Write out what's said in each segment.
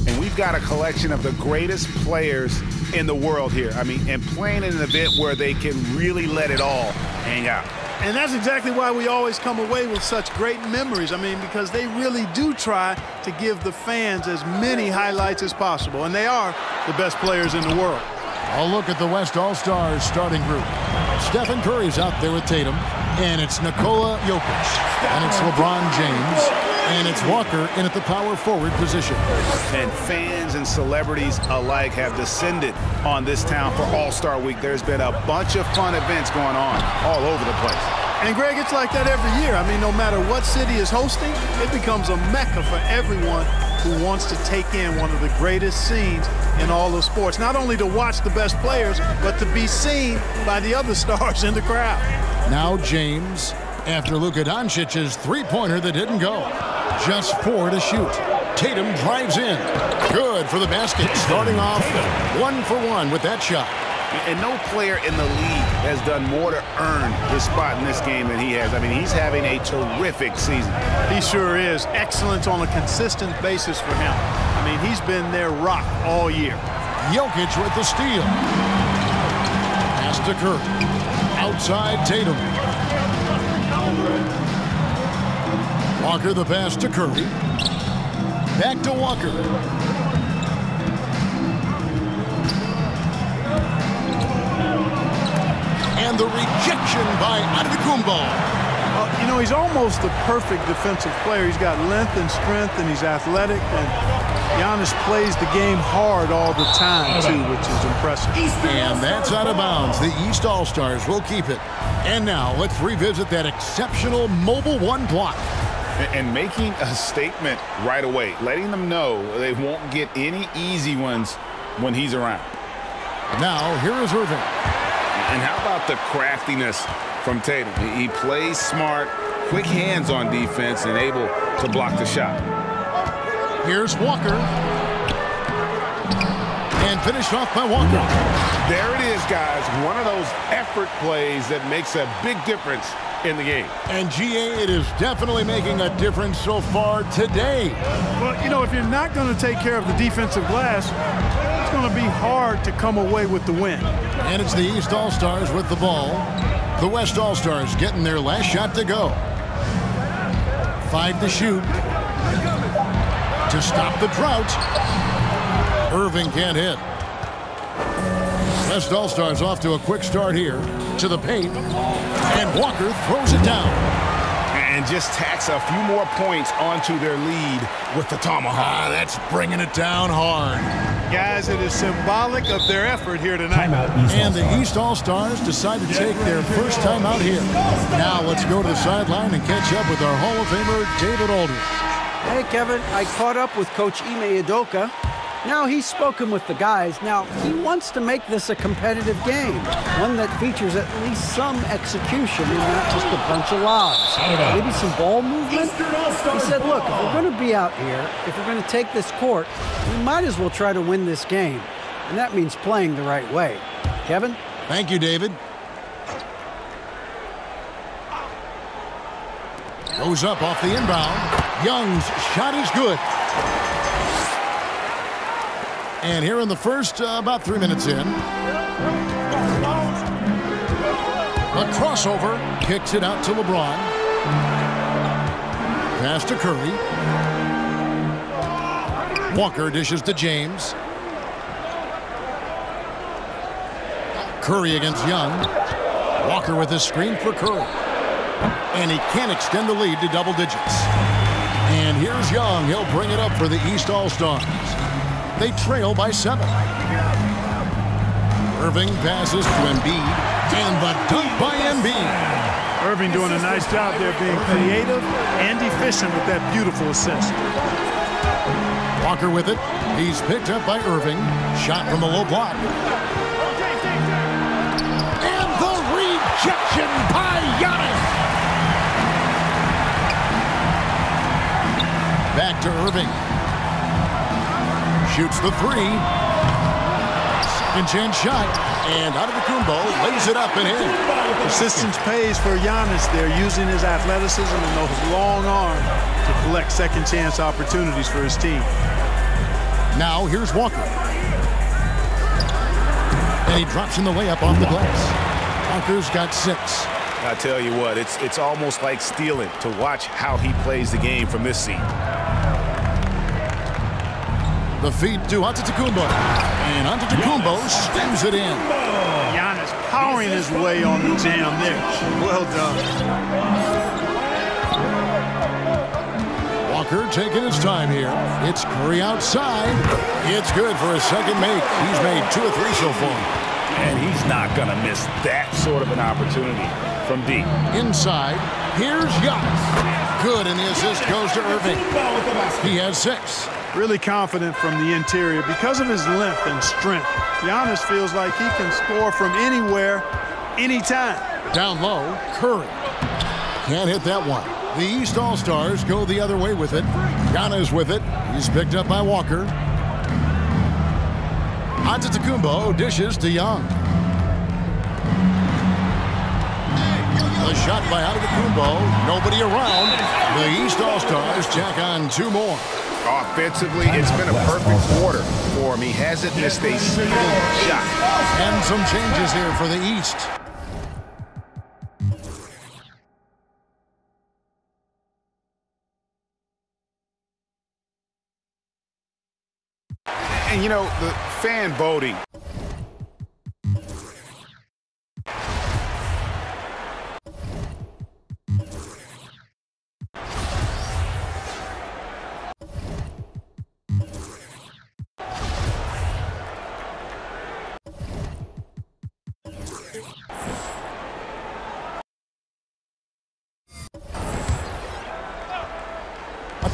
And we've got a collection of the greatest players in the world here. I mean, and playing in an event where they can really let it all hang out. And that's exactly why we always come away with such great memories. I mean, because they really do try to give the fans as many highlights as possible. And they are the best players in the world. A look at the West All-Stars starting group. Stephen Curry's out there with Tatum. And it's Nikola Jokic. And it's LeBron James. And it's Walker in at the power forward position. And fans and celebrities alike have descended on this town for All-Star Week. There's been a bunch of fun events going on all over the place. And, Greg, it's like that every year. I mean, no matter what city is hosting, it becomes a mecca for everyone who wants to take in one of the greatest scenes in all of sports. Not only to watch the best players, but to be seen by the other stars in the crowd. Now James, after Luka Doncic's three-pointer that didn't go. Just 4 to shoot. Tatum drives in. Good for the basket. Starting off 1 for 1 with that shot. And no player in the league has done more to earn his spot in this game than he has. I mean, he's having a terrific season. He sure is. Excellence on a consistent basis for him. I mean, he's been their rock all year. Jokic with the steal. Pass to Curry. Outside Tatum. Walker the pass to Curry. Back to Walker. And the rejection by Antetokounmpo. You know, he's almost the perfect defensive player. He's got length and strength, and he's athletic. And Giannis plays the game hard all the time, too, which is impressive. And that's out of bounds. The East All-Stars will keep it. And now let's revisit that exceptional Mobile One block. And making a statement right away, letting them know they won't get any easy ones when he's around. Now, here is Irving. And how about the craftiness from Tatum? He plays smart, quick hands on defense, and able to block the shot. Here's Walker. And finished off by Walker. There it is, guys. One of those effort plays that makes a big difference in the game. And GA, it is definitely making a difference so far today. Well, you know, if you're not going to take care of the defensive glass, it's going to be hard to come away with the win. And it's the East All-Stars with the ball. The West All-Stars getting their last shot to go. 5 to shoot. To stop the drought. Irving can't hit. West All-Stars off to a quick start here. To the paint. And Walker throws it down. And just tacks a few more points onto their lead with the tomahawk. That's bringing it down hard. Guys, it is symbolic of their effort here tonight. And the East All-Stars decide to take their first time out here. Now let's go to the sideline and catch up with our Hall of Famer, David Aldridge. Hey, Kevin, I caught up with Coach Ime Udoka. Now he's spoken with the guys. Now he wants to make this a competitive game, one that features at least some execution and not just a bunch of lobs. Maybe some ball movement. He said, look, if we're going to be out here, if we're going to take this court, we might as well try to win this game. And that means playing the right way. Kevin? Thank you, David. Goes up off the inbound. Young's shot is good. And here in the first, about 3 minutes in. A crossover. Kicks it out to LeBron. Pass to Curry. Walker dishes to James. Curry against Young. Walker with his screen for Curry. And he can't extend the lead to double digits. And here's Young. He'll bring it up for the East All-Stars. They trail by 7. Irving passes to Embiid. And the dunk by Embiid. Irving doing a nice job there being creative and efficient with that beautiful assist. Walker with it. He's picked up by Irving. Shot from the low block. And the rejection by Giannis. Back to Irving. Shoots the 3. Second chance shot. And Antetokounmpo lays it up and in. Persistence pays for Giannis there, using his athleticism and those long arms to collect second chance opportunities for his team. Now here's Walker. And he drops in the layup off the glass. Walker's got 6. I tell you what, it's almost like stealing to watch how he plays the game from this seat. The feed to Antetokounmpo. And Antetokounmpo slams it in. Giannis powering his way on the jam there. Well done. Walker taking his time here. It's Curry outside. It's good for a second make. He's made 2 of 3 so far. And he's not going to miss that sort of an opportunity from deep. Inside, here's Giannis. Good, and the assist goes to Irving. He has 6. Really confident from the interior because of his length and strength. Giannis feels like he can score from anywhere, anytime. Down low, Curry. Can't hit that one. The East All-Stars go the other way with it. Giannis with it. He's picked up by Walker. Antetokounmpo dishes to Young. The shot by Antetokounmpo. Nobody around. The East All-Stars tack on 2 more. Offensively, it's been a perfect quarter for him. He hasn't missed a single shot. And some changes here for the East. And, you know, the fan voting.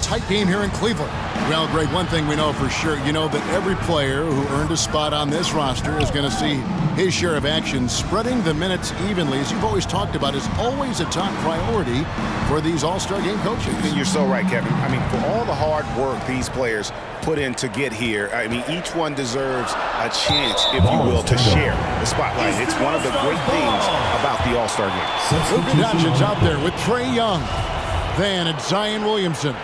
Tight game here in Cleveland. Well, Greg, one thing we know for sure, you know that every player who earned a spot on this roster is going to see his share of action. Spreading the minutes evenly, as you've always talked about, is always a top priority for these All-Star game coaches. And you're so right, Kevin. I mean, for all the hard work these players put in to get here, I mean, each one deserves a chance, if you will, to share the spotlight. It's one of the great things about the All-Star game. Luka Doncic's out there with Trae Young. Then it's Zion Williamson.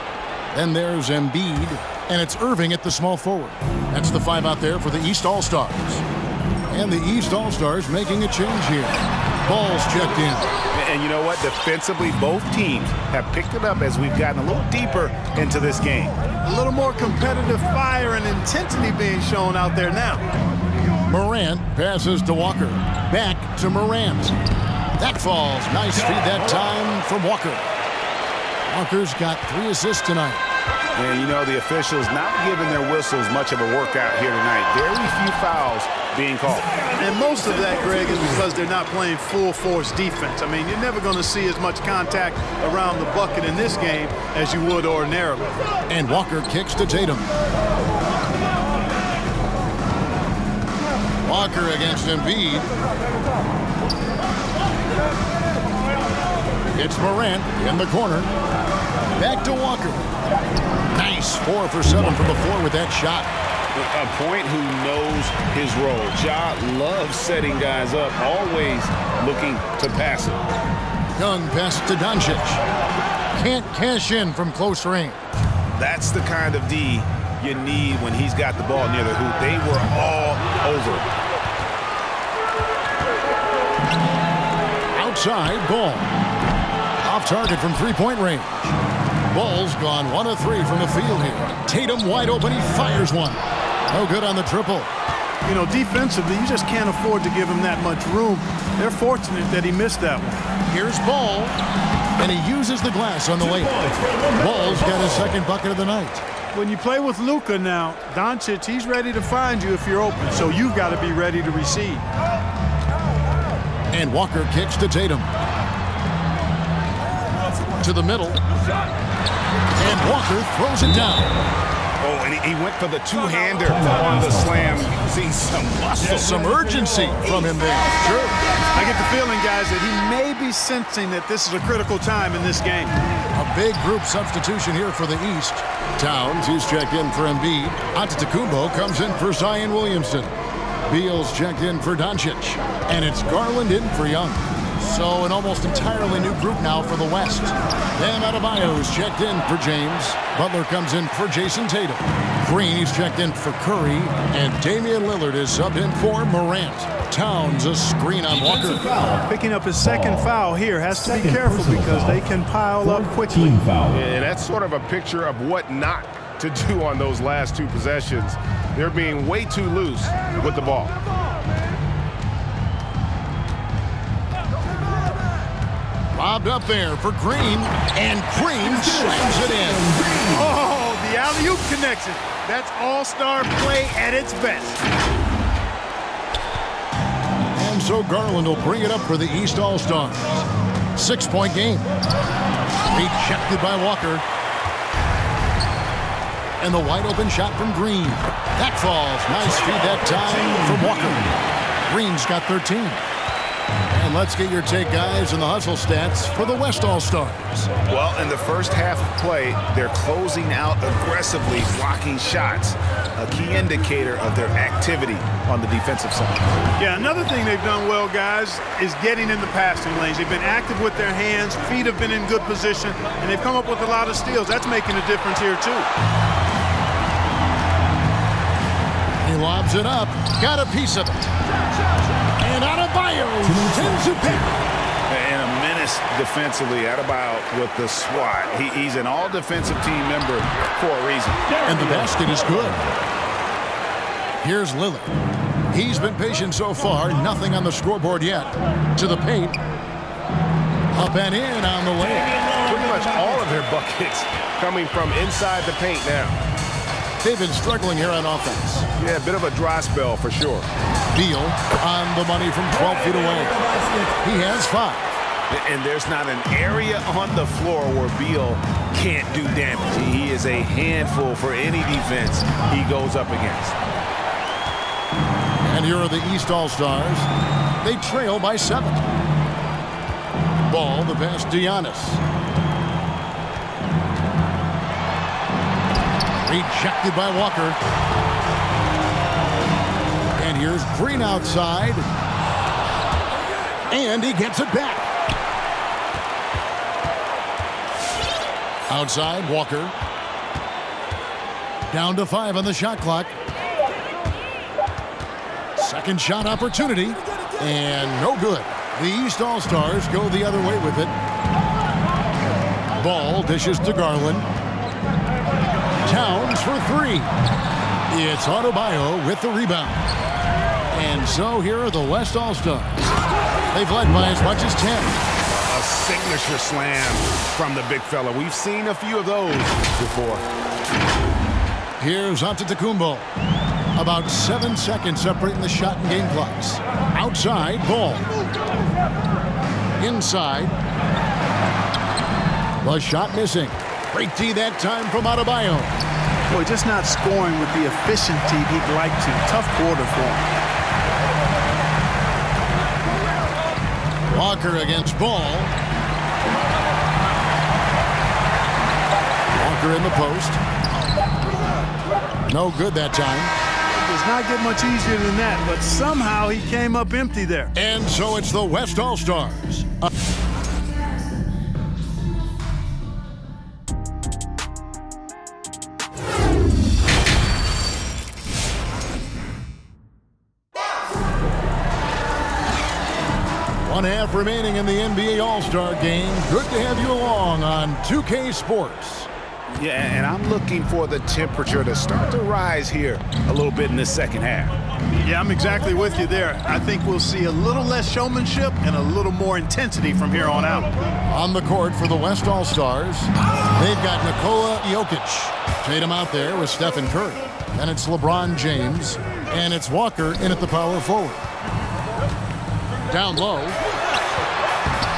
Then there's Embiid, and it's Irving at the small forward. That's the 5 out there for the East All-Stars. And the East All-Stars making a change here. Ball's checked in. And you know what? Defensively, both teams have picked it up as we've gotten a little deeper into this game. A little more competitive fire and intensity being shown out there now. Morant passes to Walker. Back to Morant. That falls. Nice feed that time from Walker. Walker's got 3 assists tonight. And you know, the officials not giving their whistles much of a workout here tonight. Very few fouls being called. And most of that, Greg, is because they're not playing full-force defense. I mean, you're never going to see as much contact around the bucket in this game as you would ordinarily. And Walker kicks to Tatum. Walker against Embiid. It's Morant in the corner. Back to Walker. Nice 4 for 7 from the floor with that shot. A point who knows his role. Ja loves setting guys up, always looking to pass it. Young pass to Doncic. Can't cash in from close range. That's the kind of D you need when he's got the ball near the hoop. They were all over it. Outside, Ball. Off target from 3-point range. Ball's gone 1 of 3 from the field here. Tatum wide open. He fires one. No good on the triple. You know, defensively, you just can't afford to give him that much room. They're fortunate that he missed that one. Here's Ball. And he uses the glass on the layup. Ball's got his 2nd bucket of the night. When you play with Luka now, Doncic, he's ready to find you if you're open. So you've got to be ready to receive. And Walker kicks to Tatum. To the middle. And Walker throws it down. Oh, and he went for the 2-hander on the slam. Seeing some muscle. Some urgency from him there. Sure. I get the feeling, guys, that he may be sensing that this is a critical time in this game. A big group substitution here for the East. Towns, he's checked in for Embiid. Antetokounmpo comes in for Zion Williamson. Beal's checked in for Doncic. And it's Garland in for Young. So an almost entirely new group now for the West. Bam Adebayo's checked in for James. Butler comes in for Jason Tatum. Green, he's checked in for Curry. And Damian Lillard is subbed in for Morant. Towns a screen on Walker. Picking up his second foul here. Has to be careful because they can pile up quickly. And that's sort of a picture of what not to do on those last two possessions. They're being way too loose with the ball. Lobbed up there for Green, and Green slams it in. Oh, the alley-oop connection. That's all-star play at its best. And so Garland will bring it up for the East All-Stars. 6-point game. Rejected by Walker. And the wide-open shot from Green. That falls. Nice feed that time from Walker. Green's got 13. And let's get your take, guys, on the hustle stats for the West All-Stars. Well, in the first half of play, they're closing out aggressively, blocking shots, a key indicator of their activity on the defensive side. Yeah, another thing they've done well, guys, is getting in the passing lanes. They've been active with their hands, feet have been in good position, and they've come up with a lot of steals. That's making a difference here, too. He lobs it up, got a piece of it. And Adebayo sends it back. And a menace defensively. Adebayo with the swat. He's an all-defensive team member for a reason. And the basket is good. Here's Lillard. He's been patient so far. Nothing on the scoreboard yet. To the paint. Up and in on the layup. Pretty much all of their buckets coming from inside the paint now. They've been struggling here on offense. Yeah, a bit of a dry spell for sure. Beal on the money from 12 feet away. He has 5. And there's not an area on the floor where Beal can't do damage. He is a handful for any defense he goes up against. And here are the East All-Stars. They trail by 7. Ball, the pass to Giannis. Rejected by Walker. And here's Green outside. And he gets it back. Outside, Walker. Down to 5 on the shot clock. Second shot opportunity. And no good. The East All-Stars go the other way with it. Ball dishes to Garland. Towns for 3. It's Adebayo with the rebound. And so here are the West All-Stars. They've led by as much as 10. A signature slam from the big fella. We've seen a few of those before. Here's Antetokounmpo. About 7 seconds separating the shot and game clocks. Outside, Ball. Inside. The shot missing. Great D that time from Adebayo. Boy, just not scoring with the efficiency he'd like to. Tough quarter for him. Walker against Ball. Walker in the post. No good that time. It does not get much easier than that, but somehow he came up empty there. And so it's the West All-Stars. One half remaining in the NBA All-Star game. Good to have you along on 2K Sports. Yeah, and I'm looking for the temperature to start to rise here a little bit in this second half. Yeah, I'm exactly with you there. I think we'll see a little less showmanship and a little more intensity from here on out. On the court for the West All-Stars, they've got Nikola Jokic. Tatum out there with Stephen Curry. And it's LeBron James. And it's Walker in at the power forward. Down low.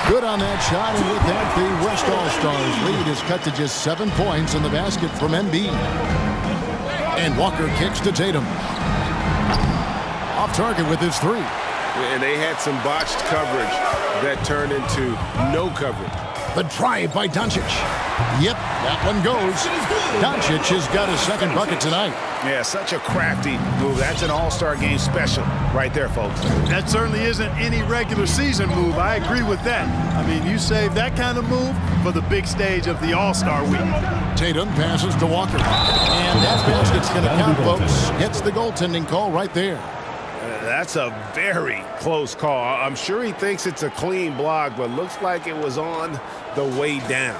Good on that shot, and with that, the West All-Stars lead is cut to just 7 points in the basket from Embiid. And Walker kicks to Tatum. Off target with his 3. And they had some botched coverage that turned into no coverage. The drive by Doncic. Yep, that one goes. Doncic has got his second bucket tonight. Yeah, such a crafty move. That's an all-star game special right there, folks. That certainly isn't any regular season move. I agree with that. I mean, you save that kind of move for the big stage of the All-Star week. Tatum passes to Walker. And that basket's going to count, folks. Gets the goaltending call right there. That's a very close call. I'm sure he thinks it's a clean block, but looks like it was on the way down.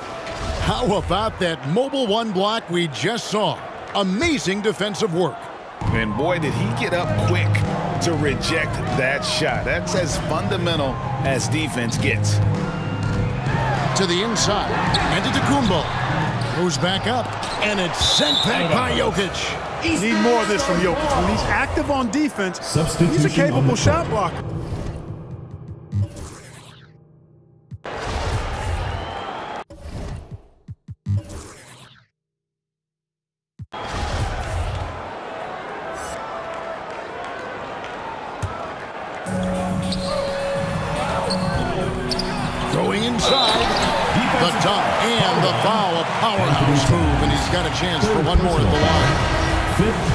How about that mobile one block we just saw? Amazing defensive work. And boy, did he get up quick to reject that shot. That's as fundamental as defense gets. To the inside. And to Antetokounmpo. Goes back up. And it's sent back by Jokic. Need more of this from Jokic. When he's active on defense, he's a capable shot blocker. Going inside. The dunk and the foul. A powerhouse move. And he's got a chance for one more at the line.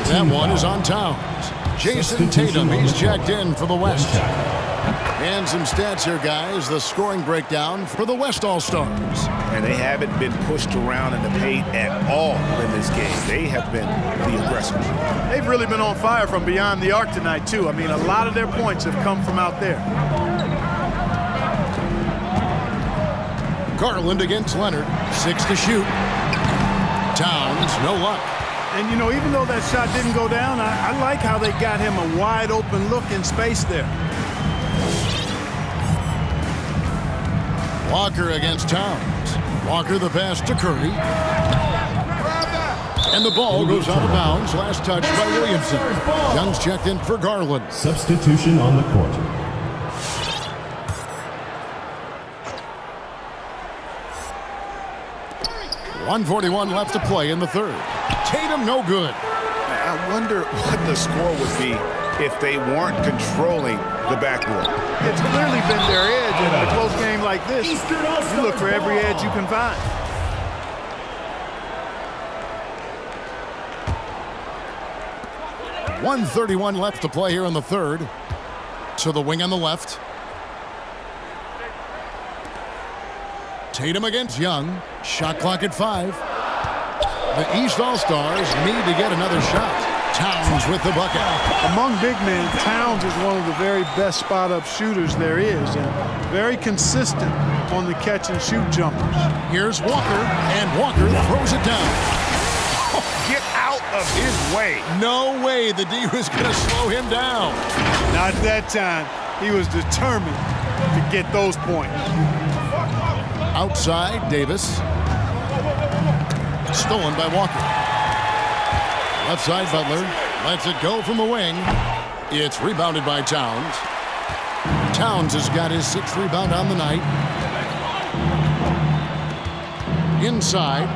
That one is on Towns. Jason Tatum, he's checked in for the West. And some stats here, guys. The scoring breakdown for the West All-Stars. And they haven't been pushed around in the paint at all in this game. They have been the aggressors. They've really been on fire from beyond the arc tonight, too. I mean, a lot of their points have come from out there. Garland against Leonard. 6 to shoot. Towns, no luck. And, you know, even though that shot didn't go down, I like how they got him a wide-open look in space there. Walker against Towns. Walker the pass to Curry. And the ball goes out of bounds. Last touch by Williamson. Young's checked in for Garland. Substitution on the court. .141 left to play in the third. Tatum no good. I wonder what the score would be if they weren't controlling the backboard. It's clearly been their edge in a close game like this. You look for every edge you can find. .131 left to play here in the third. To the wing on the left. Tatum against Young. Shot clock at 5. The East All-Stars need to get another shot. Towns with the bucket. Among big men, Towns is one of the very best spot-up shooters there is, and very consistent on the catch-and-shoot jumpers. Here's Walker, and Walker throws it down. Get out of his way. No way the D was going to slow him down. Not that time. He was determined to get those points. Outside, Davis. Stolen by Walker. Left side, Butler. Lets it go from the wing. It's rebounded by Towns. Towns has got his 6th rebound on the night. Inside.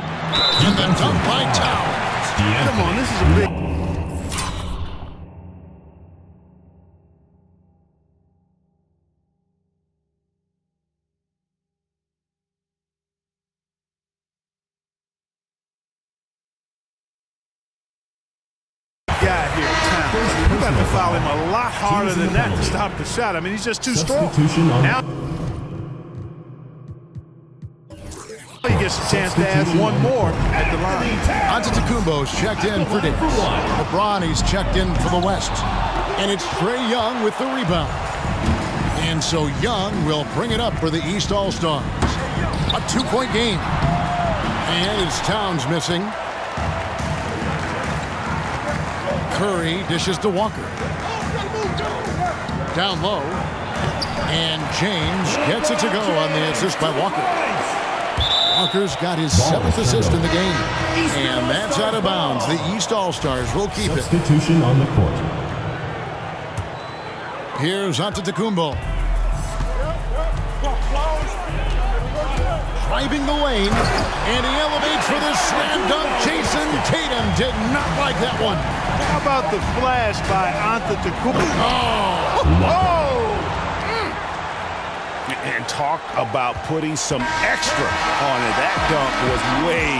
And the dunk by Towns. Come on, this is a big... guy here, Towns. We've got to foul him a lot harder than that to stop the shot. I mean, he's just too strong. Now he gets a chance to add one more at the line. Antetokounmpo's checked in for Davis. LeBron, he's checked in for the West. And it's Trae Young with the rebound. And so Young will bring it up for the East All-Stars. A 2-point game. And it's Towns missing. Curry dishes to Walker. Down low. And James gets it to go on the assist by Walker. Walker's got his 7th assist in the game. And that's out of bounds. The East All-Stars will keep it. Substitution on the court. Here's Antetokounmpo. Driving the lane. And he elevates for the slam dunk. Jason Tatum did not like that one. How about the flash by Antetokounmpo? Oh! And talk about putting some extra on it. That dunk was way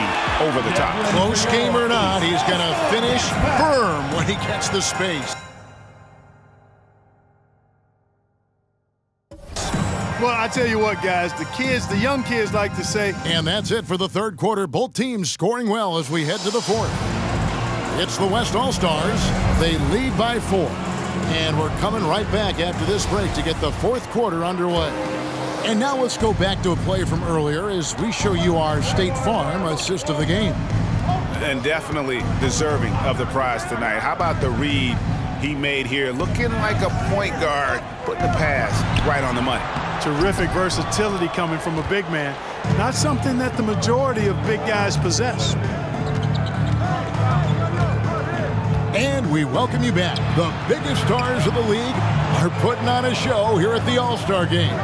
over the top. Close game or not, he's going to finish firm when he gets the space. Well, I tell you what, guys, the young kids like to say. And that's it for the third quarter. Both teams scoring well as we head to the fourth. It's the West All-Stars. They lead by 4. And we're coming right back after this break to get the fourth quarter underway. And now let's go back to a play from earlier as we show you our State Farm assist of the game. And definitely deserving of the prize tonight. How about the read he made here? Looking like a point guard, putting the pass right on the money. Terrific versatility coming from a big man. Not something that the majority of big guys possess. And we welcome you back. The biggest stars of the league are putting on a show here at the All-Star Game.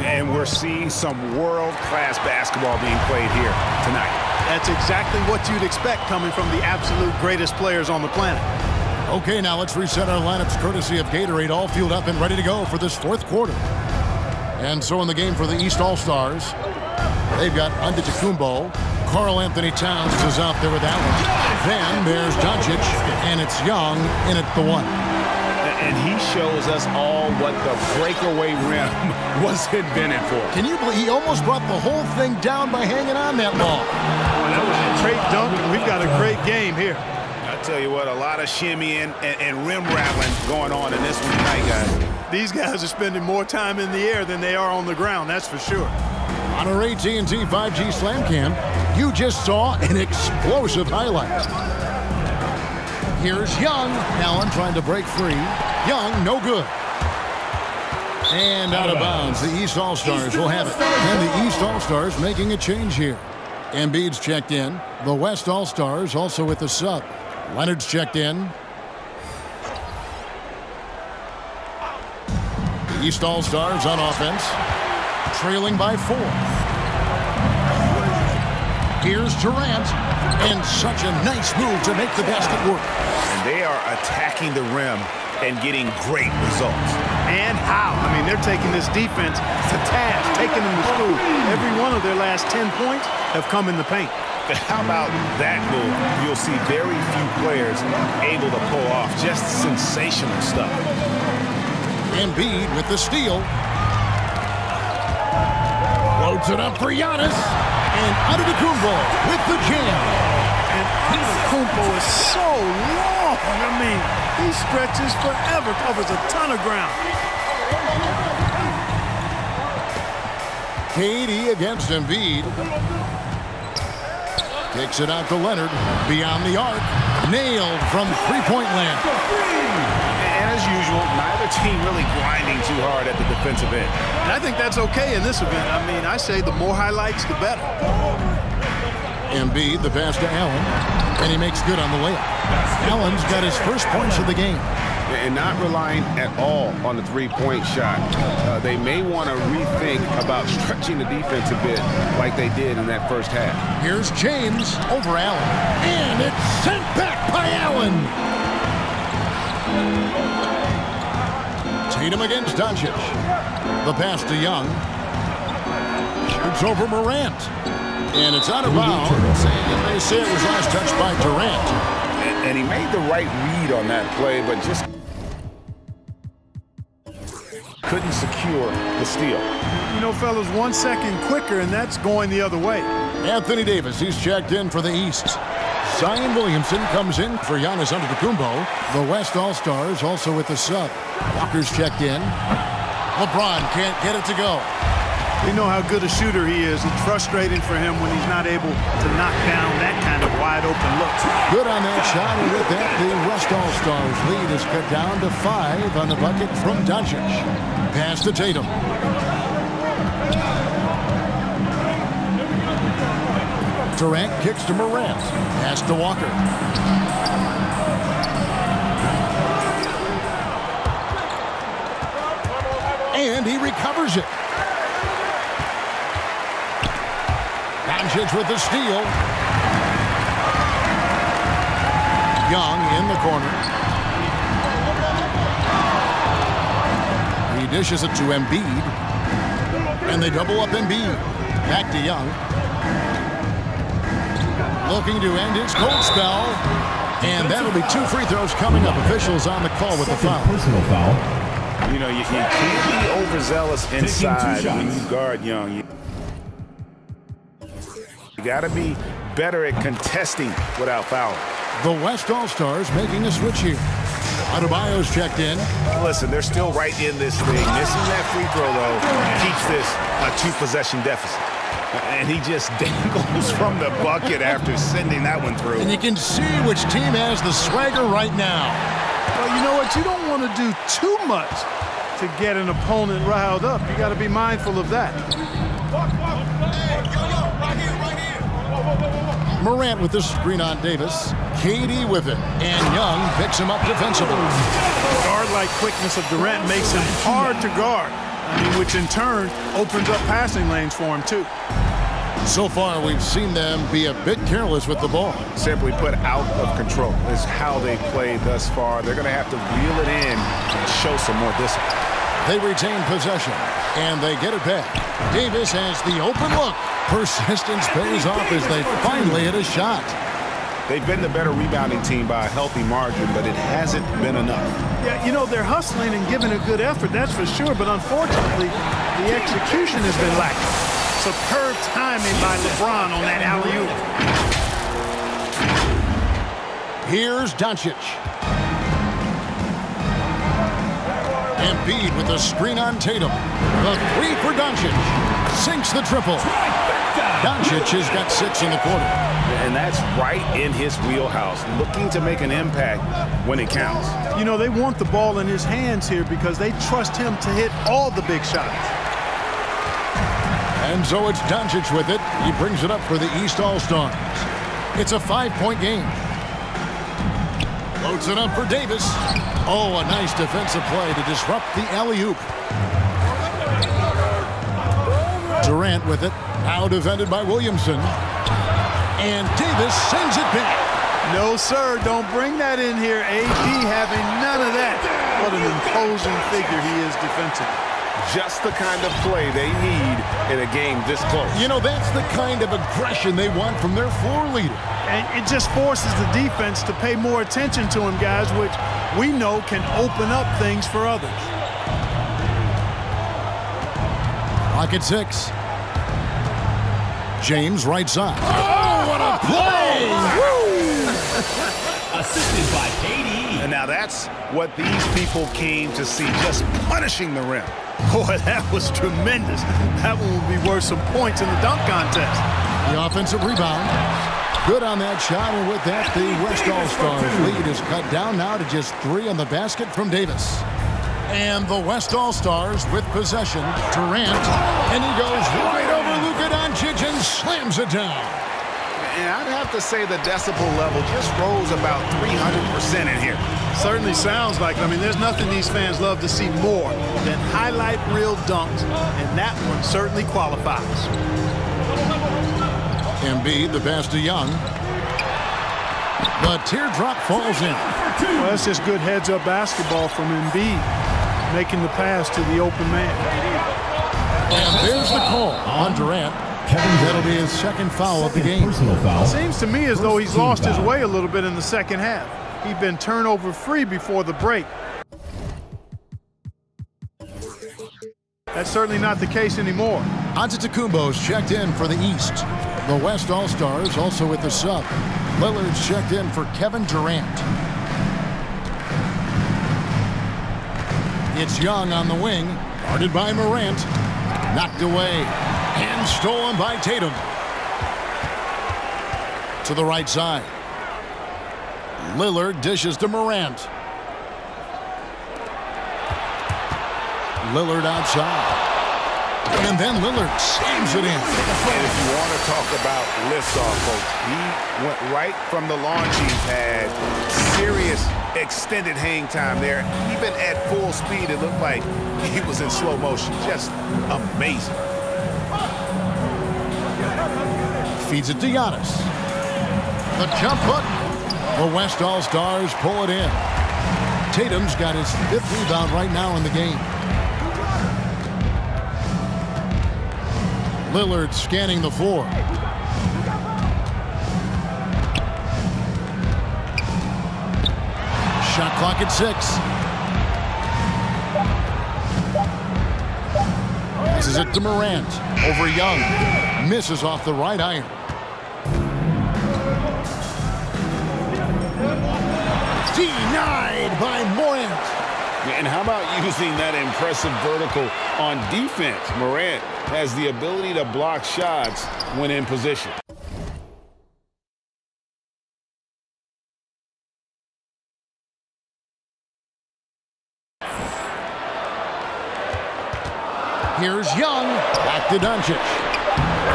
And we're seeing some world-class basketball being played here tonight. That's exactly what you'd expect coming from the absolute greatest players on the planet. Okay, now let's reset our lineups courtesy of Gatorade, all fueled up and ready to go for this fourth quarter. And so in the game for the East All-Stars, they've got Antetokounmpo. Karl Anthony Towns is out there with Allen. Then there's Doncic, and it's Young in at the 1. And he shows us all what the breakaway rim was invented for. Can you believe he almost brought the whole thing down by hanging on that ball? Well, that was a great dunk, and we've got a great game here. I tell you what, a lot of shimmying and rim rattling going on in this one tonight, guys. These guys are spending more time in the air than they are on the ground, that's for sure. On our AT&T 5G Slam Cam, you just saw an explosive highlight. Here's Young. Allen trying to break free. Young, no good. And out of bounds. The East All-Stars will have it. And the East All-Stars making a change here. Embiid's checked in. The West All-Stars also with the sub. Leonard's checked in. The East All-Stars on offense. Trailing by 4. Here's Durant. And such a nice move to make the basket work. And they are attacking the rim and getting great results. And how? I mean, they're taking this defense to task, taking them to school. Every one of their last 10 points have come in the paint. How about that move? You'll see very few players able to pull off just sensational stuff. Embiid with the steal. Loads it up for Giannis. And Antetokounmpo with the jam. And Antetokounmpo is so long. I mean, he stretches forever, covers a ton of ground. KD against Embiid. Takes it out to Leonard. Beyond the arc. Nailed from three-point land. And as usual, neither team really grinding too hard at the defensive end. And I think that's okay in this event. I mean, I say the more highlights, the better. Embiid, the pass to Allen. And he makes good on the layup. Allen's got his first points of the game. And not relying at all on the three-point shot. They may want to rethink about stretching the defense a bit like they did in that first half. Here's James over Allen. And it's sent back by Allen. Tatum against Doncic. The pass to Young. Shoots over Morant. And it's out of bounds. And they say it was last touched by Durant. And he made the right read on that play, but just couldn't secure the steal. You know, fellas, 1 second quicker, and that's going the other way. Anthony Davis, he's checked in for the East. Zion Williamson comes in for Giannis Antetokounmpo. The West All-Stars also with the sub. Walker's checked in. LeBron can't get it to go. We know how good a shooter he is. It's frustrating for him when he's not able to knock down that kind of wide-open look. Good on that shot, and with that, the West All-Stars lead is cut down to 5 on the bucket from Doncic. Pass to Tatum. Durant kicks to Morant. Pass to Walker. And he recovers it. Doncic with the steal. Young in the corner. He dishes it to Embiid. And they double up Embiid. Back to Young. Looking to end his cold spell. And that'll be 2 free throws coming up. Officials on the call with the foul. Personal foul. You know, you can't be overzealous inside when you guard Young. You got to be better at contesting without fouling. The West All-Stars making a switch here. Adebayo's checked in. Listen, they're still right in this thing. Missing that free throw, though, keeps this a 2-possession deficit. And he just dangles from the bucket after sending that one through. And you can see which team has the swagger right now. Well, you know what? You don't want to do too much to get an opponent riled up. You got to be mindful of that. Morant with the screen on Davis. KD with it. And Young picks him up defensively. Guard-like quickness of Durant makes him hard to guard. I mean, which in turn opens up passing lanes for him, too. So far, we've seen them be a bit careless with the ball. Simply put, out of control is how they've played thus far. They're going to have to reel it in and show some more discipline. They retain possession, and they get it back. Davis has the open look. Persistence pays off as they finally hit a shot. They've been the better rebounding team by a healthy margin, but it hasn't been enough. Yeah, you know, they're hustling and giving a good effort, that's for sure, but unfortunately, the execution has been lacking. Superb timing by LeBron on that alley-oop. Here's Doncic. Embiid with a screen on Tatum. The 3 for Doncic. Sinks the triple. Doncic has got 6 in the quarter. And that's right in his wheelhouse, looking to make an impact when it counts. You know, they want the ball in his hands here because they trust him to hit all the big shots. And so it's Doncic with it. He brings it up for the East All-Stars. It's a 5-point game. Loads it up for Davis. Oh, a nice defensive play to disrupt the alley-oop. Durant with it. Now defended by Williamson. And Davis sends it back. No, sir, don't bring that in here. AD having none of that. What an imposing figure he is defensively. Just the kind of play they need in a game this close. You know, that's the kind of aggression they want from their floor leader. And it just forces the defense to pay more attention to him, guys, which we know can open up things for others. Clock at 6. James right side. Oh, what a play! Woo! Assisted by KD. And now that's what these people came to see, just punishing the rim. Boy, that was tremendous. That one will be worth some points in the dunk contest. The offensive rebound. Good on that shot, and with that, the West All-Stars lead is cut down now to just 3 on the basket from Davis. And the West All-Stars with possession. Durant, and he goes right over Luka Doncic and slams it down. And I'd have to say the decibel level just rose about 300% in here. Certainly sounds like it. I mean, there's nothing these fans love to see more than highlight reel dunks, and that one certainly qualifies. Embiid, the pass to Young. The teardrop falls in. Well, that's just good heads-up basketball from Embiid, making the pass to the open man. And there's the call on Durant. That'll be his second foul of the game. Personal foul. Seems to me as though he's lost his way a little bit in the second half. He'd been turnover-free before the break. That's certainly not the case anymore. Antetokounmpo's checked in for the East. The West All-Stars also with the sub. Lillard's checked in for Kevin Durant. It's Young on the wing, guarded by Morant. Knocked away and stolen by Tatum. To the right side. Lillard dishes to Morant. Lillard outside. And then Lillard saves it in. And if you want to talk about liftoff, folks, he went right from the launching pad. Serious extended hang time there. Even at full speed, it looked like he was in slow motion. Just amazing. Feeds it to Giannis. The jump hook. The West All-Stars pull it in. Tatum's got his 5th rebound right now in the game. Lillard scanning the floor. Shot clock at 6. Passes it to Morant. Over Young. Misses off the right iron. Denied by Morant. And how about using that impressive vertical on defense? Morant has the ability to block shots when in position. Here's Young. Back to Doncic.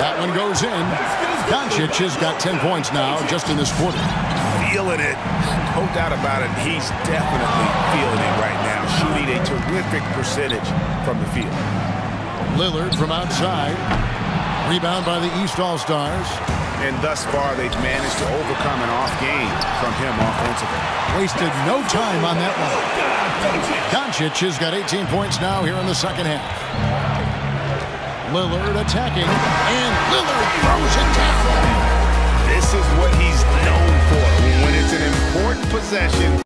That one goes in. Doncic has got 10 points now just in this quarter. Feeling it. No doubt about it. He's definitely feeling it right now. Shooting a terrific percentage from the field. Lillard from outside. Rebound by the East All-Stars. And thus far, they've managed to overcome an off game from him offensively. Wasted no time on that one. Doncic has got 18 points now here in the second half. Lillard attacking, and Lillard throws it down. This is what he's known for. When it's an important possession,